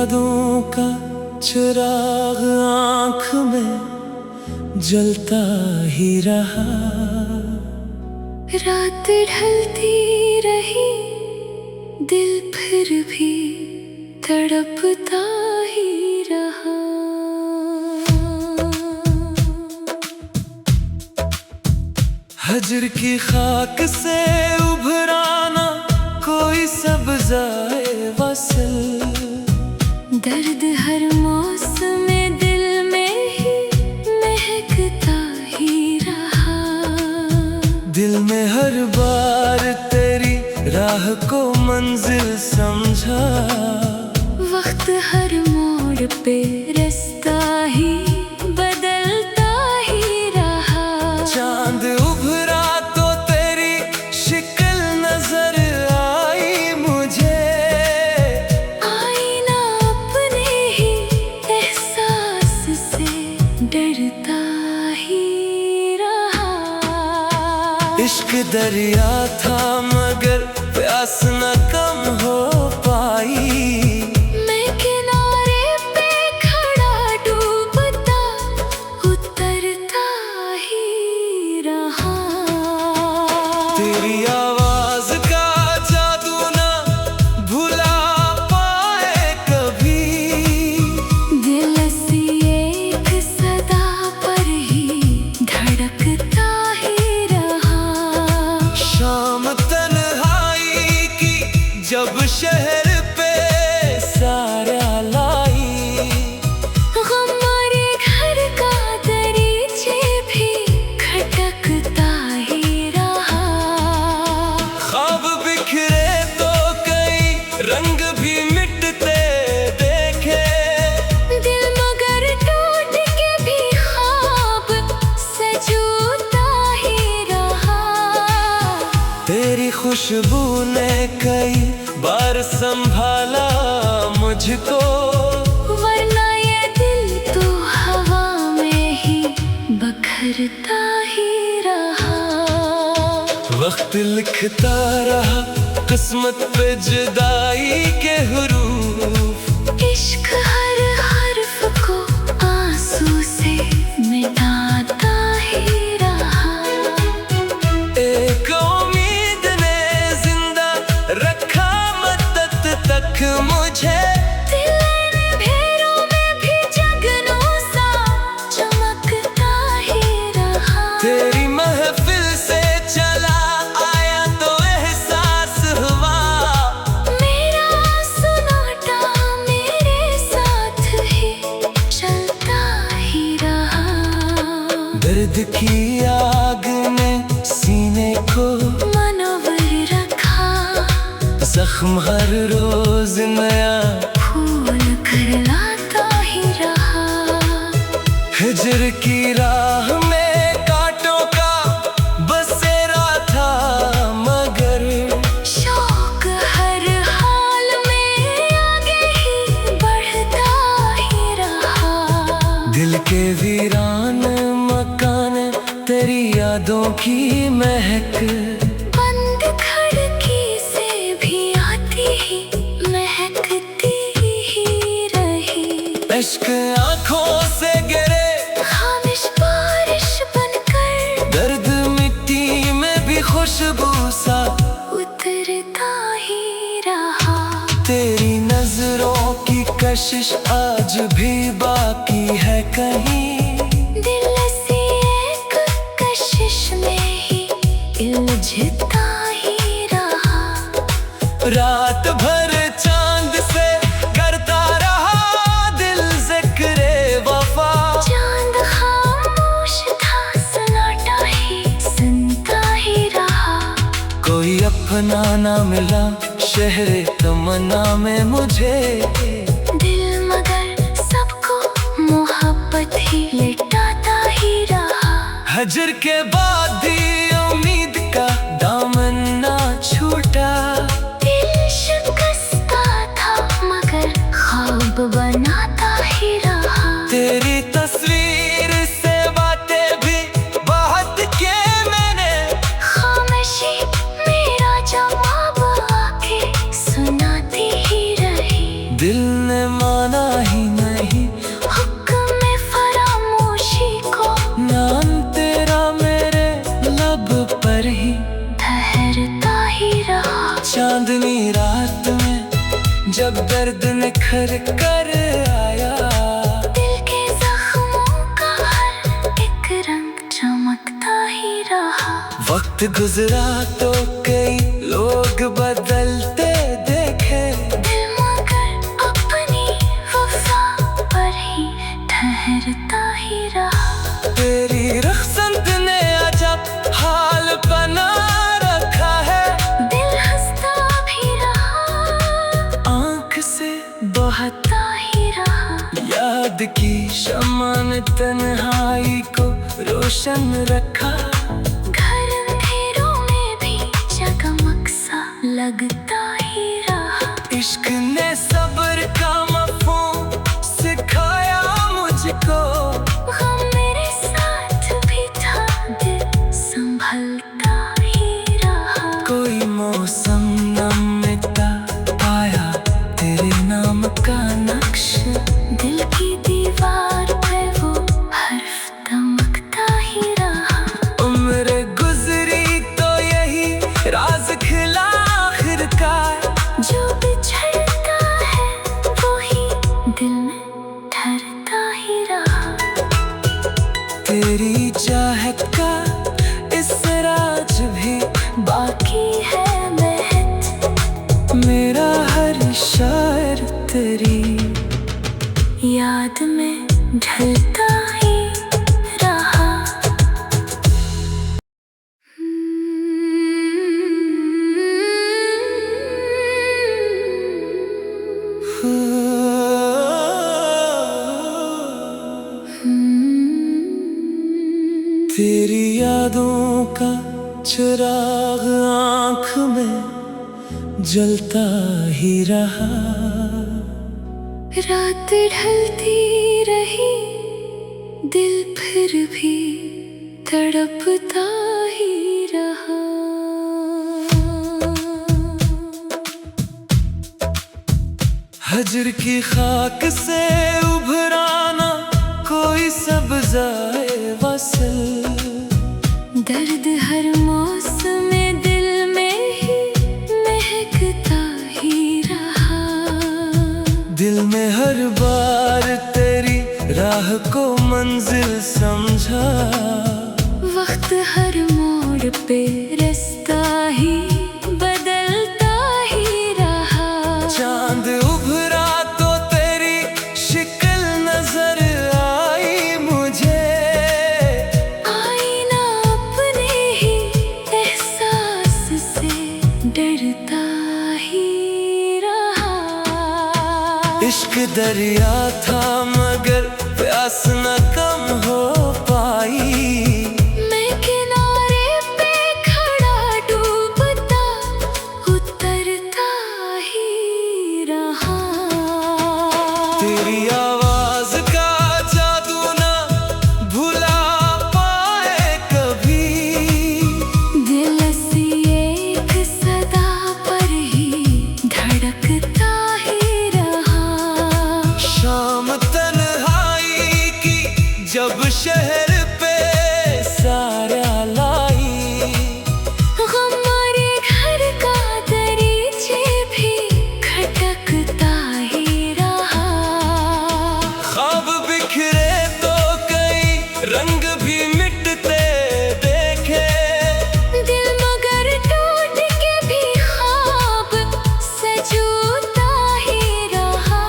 यादों का चिराग आँख में जलता ही रहा। रात ढलती रही, दिल फिर भी तड़पता ही रहा। हजर की खाक से उभराना कोई सब्ज़ाए वसल, दर्द हर मौसम में दिल में ही महकता ही रहा। दिल में हर बार तेरी राह को मंजिल समझा। वक्त हर मोड़ पे रास्ता ही बदलता ही रहा। चांद उभरा तो तेरी शिकल नजर आई मुझे। आईना अपने ही एहसास से डरता ही रहा। इश्क दरिया था मगर प्यास न कम हो पाई। मैं किनारे पे खड़ा डूबता उतरता ही रहा। तेरी आवाज का जादू ना भुला पाए कभी। दिल सी एक सदा पर ही धड़कता ही रहा। शाम तन्हाई की जब शहर पे सारा लाई। हमारे घर का दरीचे भी खटकता ही रहा। ख्वाब बिखरे तो कई रंग भी मिटते देखे। दिल मगर टूट के भी ख्वाब सजोता ही रहा। तेरी खुशबू ने कई बार संभाला मुझको। वरना ये दिल तो हवा में ही बखरता ही रहा। वक्त लिखता रहा किस्मत पे जुदाई के हुरूफ। इश्क हर हर्फ को आंसू से मिटाता ही रहा। एक उम्मीद ने जिंदा रखा मदद तक मुझे। दिल अंधेरों में भी जगनों सा चमकता ही रहा। तेरी महफिल से चला आया तो एहसास हुआ। मेरा सुनाटा मेरे साथ ही चलता ही रहा। दर्द की आग ने सीने को मनोवर रखा। जख्म हर रोज नया फूल कर लाता ही रहा। हिजर की राह में कांटों का बसेरा था मगर। शौक हर हाल में आगे ही बढ़ता ही रहा। दिल के वीरान मकान तेरी यादों की महक। बंद खिड़की से भी आती ही महकती ही रही। इश्क आंखों से गिरे खामिश बारिश बनकर दर्द मिट्टी में भी खुशबू सा उतरता ही रहा। तेरी नजरों की कशिश आज भी बाकी है कहीं। दिल सी एक कशिश में ही उलझता ही रहा। रात भर चांद से करता रहा दिल जिक्रे वफा। चांद खामोश था सन्नाटा ही सुनता ही रहा। कोई अपना ना मिला शहरे तमन्ना में मुझे। दिल मगर सबको मोहब्बत ही लिटाता ही रहा। हजर के बाद भी उम्मीद का दामन ना छूटा। दिल शिकस्ता था मगर ख्वाब बनाता ही रहा। तेरी तस्वीर से बातें भी बहुत के मैंने। खामोशी मेरा जवाब आके सुनाती ही रही। दिल ने उसने माना ही नहीं। हुक्म फरामोशी को नाम तेरा मेरे लब पर ही ठहरता ही रहा। चांदनी रात में जब दर्द निखर कर आया, दिल के जख्मों का हर एक रंग चमकता ही रहा। वक्त गुजरा तो कई लोग बदलते देखे, दिल मगर अपनी वफा पर ही ठहरता ही रहा। तेरी रुखसत ने अजब हाल बना रखा है। दिल हंसता भी रहा, आँख से बहता बहता ही रहा। याद की शम्मा ने तन्हाई को रोशन रखा। घर अंधेरों में भी जगमग सा लगता ही रहा। इश्क ने सब्र का मफ़हूम सिखाया मुझको, गम मेरे साथ भी था, दिल संभलता ही रहा। कोई मौसम न मिटा पाया तेरे नाम का नक्श। दिल की दीवार पे वो हर्फ दमकता ही रहा। उम्र गुजरी तो यही राज खिला आखिरकार, जो बिछड़ता है वो ही दिल में ठहरता ही रहा। तेरी चाहत का इस राज भी बाकी है महक, मेरा हर शायर तेरी याद में ढलता ही रहा। तेरी यादों का चिराग आँख में जलता ही रहा। रात ढलती रही, दिल फिर भी तड़पता ही रहा। हजर की खाक से उभराना कोई सब्ज़ाए वसल, दर्द हर मौसम में दिल में ही महकता ही रहा। दिल में हर बार तेरी राह को मंजिल समझा। वक्त हर मोड़ पे रास्ता ही बदलता ही रहा। चांद उभरा तो तेरी शिकल नजर आई मुझे, आईना अपने ही एहसास से डरता ही रहा। इश्क दरिया था मगर प्यास न कम हो पाई। मैं किनारे पे खड़ा डूबता उतरता ही रहा। तेरी आवाज का जादू ना भुला पाए कभी, दिल सी एक सदा पर ही धड़कता ही रहा। शाम तन्हाई की जब शहर पे सारा लाई, हमारे घर का दरीचे भी खटकता ही रहा। ख्वाब बिखरे तो कई रंग भी मिटते देखे, दिल मगर टूट के भी ख्वाब सजोता ही रहा।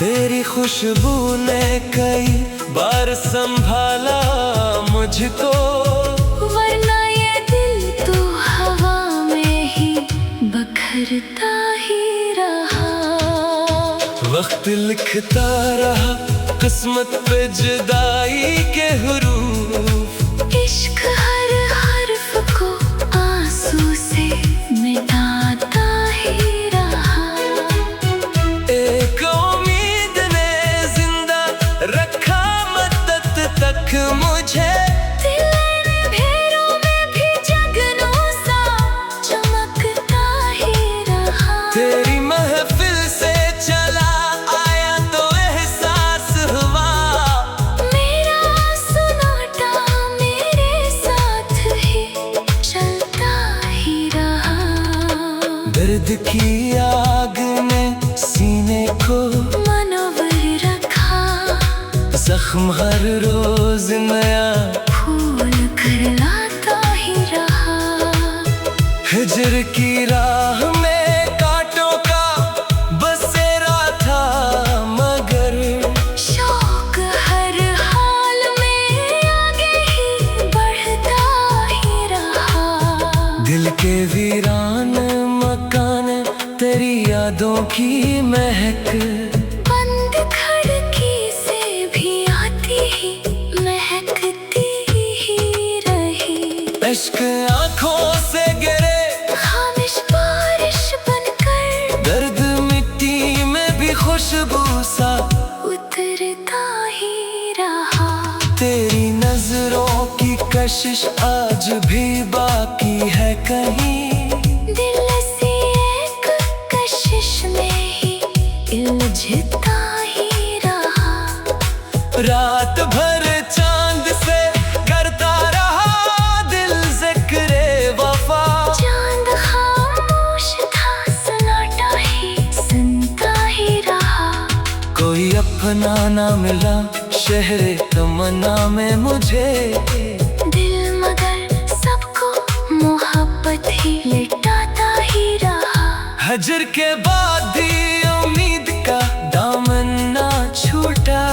तेरी खुशबू ने कई बार संभाला मुझको, वरना ये दिल तो हवा में ही बखरता ही रहा। वक्त लिखता रहा किस्मत पे जुदाई के हुरूफ। इश्क हर हर्फ को आंसू से मिटाता ही रहा। एक उम्मीद ने जिंदा रखा मदद तक मुझे, दिल अंधेरों में भी जगनों सा चमकता ही रहा। तेरी महफिल से चला जख्म हर रोज नया फूल खिलाता ही रहा। हिजर की राह में कांटों का बसेरा था, मगर शौक हर हाल में आगे ही बढ़ता ही रहा। दिल के वीरान मकान तेरी यादों की महक, बंद खिड़की से भी आती ही महकती ही रही। इश्क आंखों से गिरे खामिश बारिश बनकर, दर्द मिट्टी में भी खुशबू सा उतरता ही रहा। तेरी नजरों की कशिश आज भी बाकी है कहीं, दिल सी एक कशिश में ही उलझता ही रहा। रात भर चांद से करता रहा दिल जिक्रे वफा। चांद खामोश था, सन्नाटा ही सुनता ही रहा। कोई अपना ना मिला शहरे तमन्ना में मुझे, दिल मगर सबको मोहब्बत ही लिटाता ही रहा। हजर के बाद भी उम्मीद का दामन ना छूटा।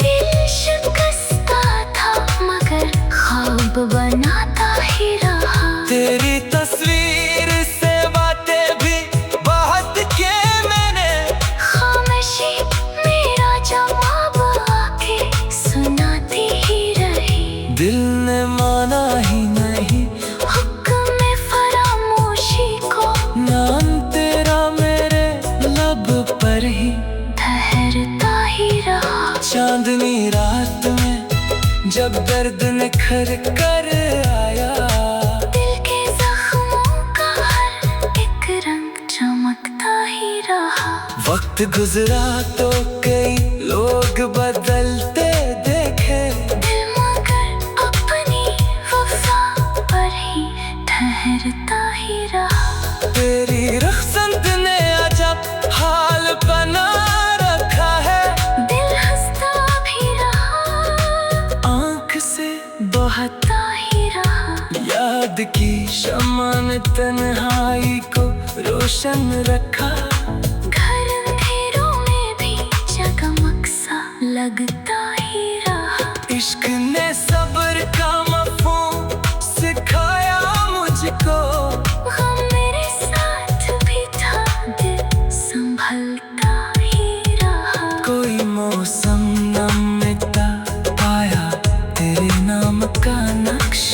दिल शिकस्ता था मगर ख्वाब बनाता ही रहा। तेरी तस्वीर से बातें भी बात के मैंने, खामोशी मेरा जवाब आके सुनाती ही रही। दिल ने माना ही नहीं हुक्म फरामोशी को, नाम तेरा मेरे लब पर ही ठहरता ही रहा। चांदनी रात में जब दर्द निखर कर आया, दिल के जख्मों का हर एक रंग चमकता ही रहा। वक्त गुजरा तो कई लोग बदलते देखे, दिल मगर अपनी वफा पर ही ठहरता ही रहा। तेरी रुखसत ने अजब हाल बना रखा है, दिल हंसता भी रहा, आंख से बहुत ता ही रहा। याद की शम्मा ने तन्हाई को रोशन रखा। घर अंधेरों में भी जगमग सा लगता ही रहा। इश्क ने सब्र का मफ़हूम सिखाया मुझको, गम मेरे साथ भी था, दिल संभलता ही रहा। कोई मौसम न मिटा पाया तेरे नाम का नक्श,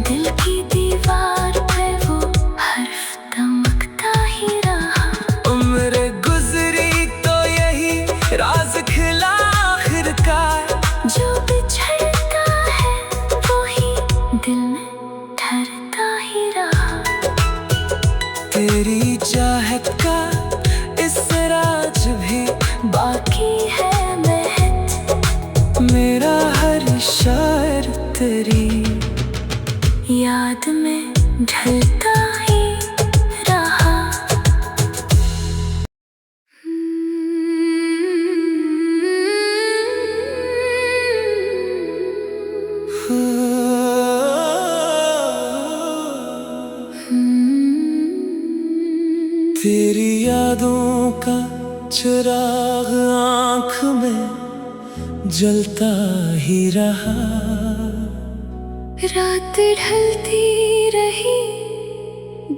दिल की दीवार पे वो हर्फ दमकता ही रहा। उम्र गुजरी तो यही राज खिला आखिरकार, जो बिछड़ता है वो ही दिल में ठहरता ही रहा। तेरी चाहत का इस राज भी बाकी है महक, मेरा हर शायर तेरी याद में ढलता ही रहा। तेरी यादों का चिराग आँख में जलता ही रहा। रात ढलती रही,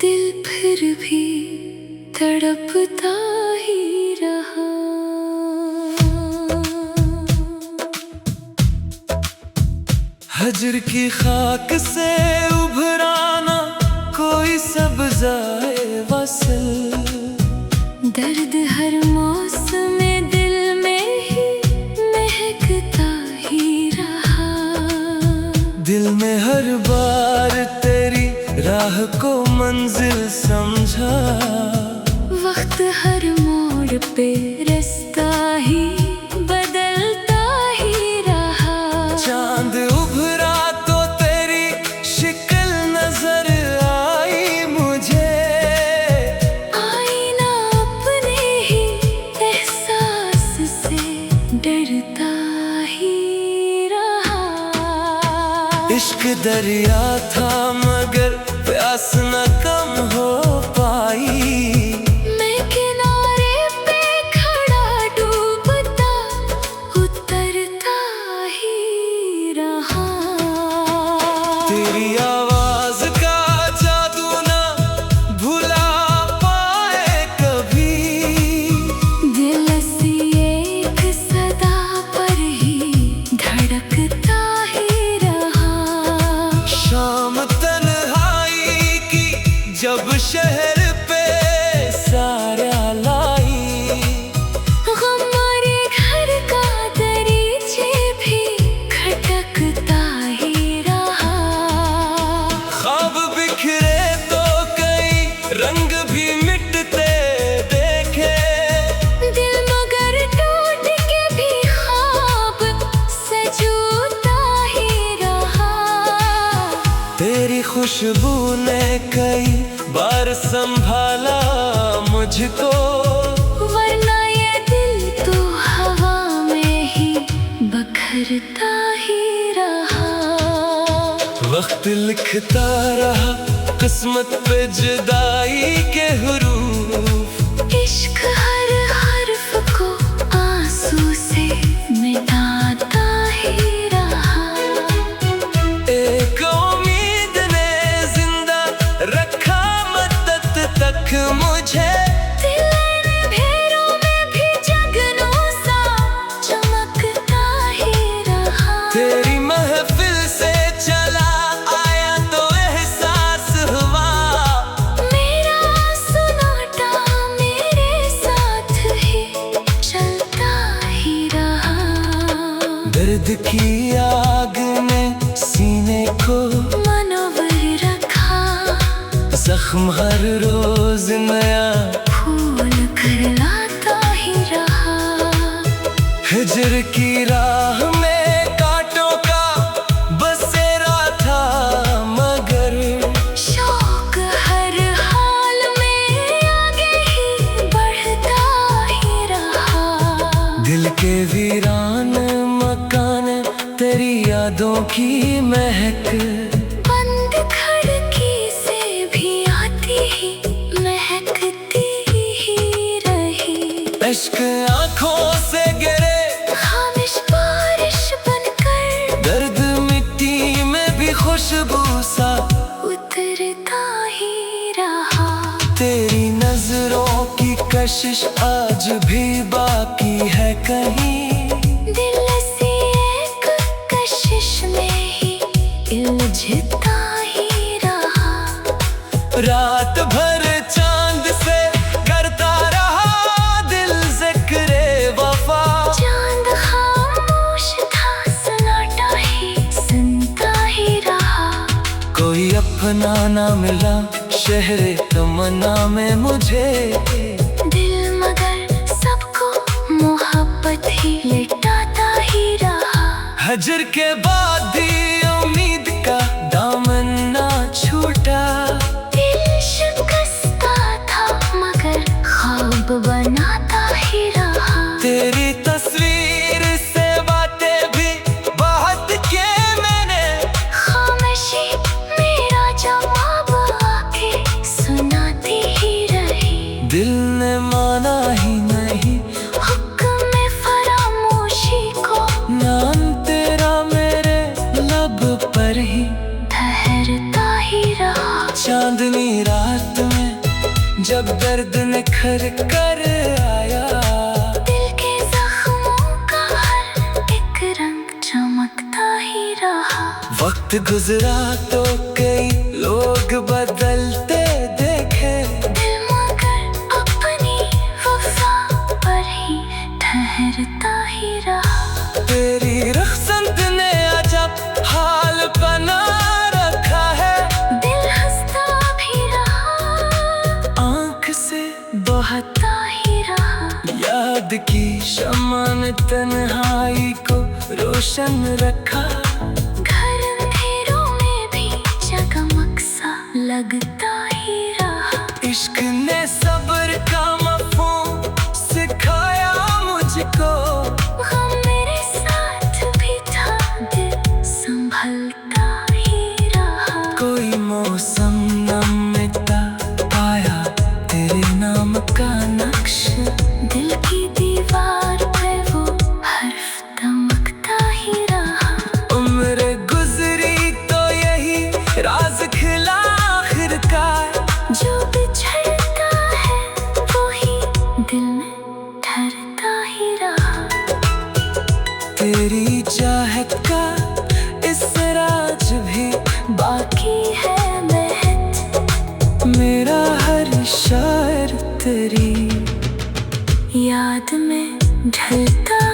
दिल फिर भी तड़पता ही रहा। हजर की खाक से उभराना कोई सब्ज़ाए वसल, दर्द हर मौसम में दिल में ही महकता ही रहा। दिल में हर बार तेरी राह को मंजिल समझा। वक्त हर मोड़ पे रास्ता ही बदलता ही रहा। चांद उभरा तो तेरी शिकल नजर आई मुझे, आईना अपने ही एहसास से डरता ही इश्क दरिया था मगर प्यास न कम हो पाई। मैं किनारे पे खड़ा डूबता उतरता ही रहा। तेरी आवाज का जादू ना भुला पाए कभी। दिल सी एक सदा पर ही धड़कता ही रहा। शाम तन्हाई की जब शहर पे सारा लाई। हमारे घर का दरीचे भी खटकता ही रहा। ख्वाब बिखरे तो कई रंग भी मिटते देखे। दिल मगर टूट के भी ख्वाब सजोता ही रहा। तेरी खुशबू ने कई बार संभाला मुझको। वरना ये दिल तो हवा में ही बखरता ही रहा। वक्त लिखता रहा किस्मत पे जुदाई के हुरूफ। इश्क हर हर्फ को आंसू से मिटाता ही रहा। एक उम्मीद ने जिंदा रखा मदद तक मुझे। दिल अंधेरों में भी जगनों सा चमकता ही रहा। तेरी महफिल से चला आया तो एहसास हुआ। मेरा सुनाटा मेरे साथ ही चलता ही रहा। दर्द की आग ने सीने को मनोवर रखा। जख्म हर रोज नया फूल खिलाता ही रहा। हिजर की राह में कांटों का बसेरा था मगर। शौक हर हाल में आगे ही बढ़ता ही रहा। दिल के वीरान मकान तेरी यादों की महक। बंद खिड़की से भी आती ही महकती ही रही। इश्क आंखों से गिरे खामिश बारिश बनकर दर्द मिट्टी में भी खुशबू सा उतरता ही रहा। तेरी नजरों की कशिश आज भी बाकी है कहीं। दिल सी एक कशिश में ही उलझता ही रहा। रात भर चांद से करता रहा दिल जिक्रे वफा। चांद खामोश था सन्नाटा ही सुनता ही रहा। कोई अपना ना मिला शहरे तमन्ना में मुझे। दिल मगर सबको मोहब्बत ही लिटाता ही रहा। हजर के बाद भी उम्मीद का दामन ना छूटा। दिल शिकस्ता था मगर ख्वाब बनाता ही रहा। तेरी तस्वीर से बातें भी बात के मैंने। खामोशी मेरा जवाब आके सुनाती ही रही। दिल ने माना ही नहीं हुक्म फरामोशी को। नाम तेरा मेरे लब पर ही ठहरता ही रहा। चांदनी रात में जब दर्द निखर कर आया। दिल के जख्मों का हर एक रंग चमकता ही रहा। वक्त गुजरा तो कई लोग बदलते देखे। दिल मगर अपनी वफा पर ही ठहरता ही रहा। तेरी रख्सत ने अजब हाल बना रखा है। दिल हंसता भी रहा। आंख से बहता ही रहा। याद की शम्मा ने तन्हाई को रोशन रखा। घर अंधेरों में भी जगमग सा लगता ही रहा। इश्क ने सब्र का मफ़हूम सिखाया मुझको। गम मेरे साथ भी था दिल संभलता तेरी चाहत का इस राज भी बाकी है महज मेरा हर शायर तेरी याद में ढलता